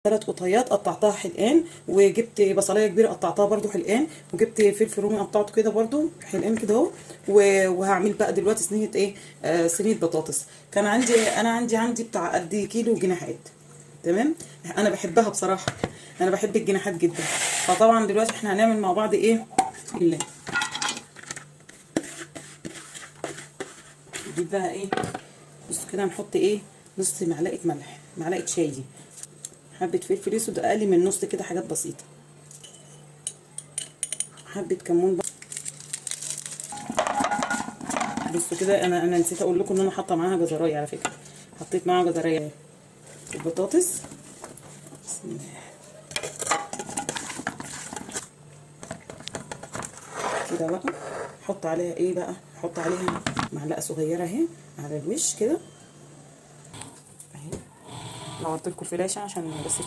3 قطيات قطعتها حلقان، وجبت بصلايه كبيره قطعتها برده حلقان، وجبت فلفل رومي قطعته كده برده حلقان كده اهو. وهعمل بقى دلوقتي صينيه ايه، صينيه بطاطس. كان عندي بتاع قد كيلو جناحات. تمام. انا بحبها بصراحه، انا بحب الجناحات جدا. فطبعا دلوقتي احنا هنعمل مع بعض ايه، نجيب بقى ايه، بص كده هنحط ايه، نص معلقه ملح، معلقه شاي دي، حبه فلفل اسود اقل من نص كده، حاجات بسيطه، حبه كمون بقى. بصوا كده، انا نسيت اقول لكم ان انا حاطه معاها جزرايه على فكره، حطيت معاها جزرايه البطاطس. بسم الله كده بقى. احط عليها ايه بقى، احط عليها معلقه صغيره اهي على الوش كده اهي. نورت لكم الفلاشه عشان بس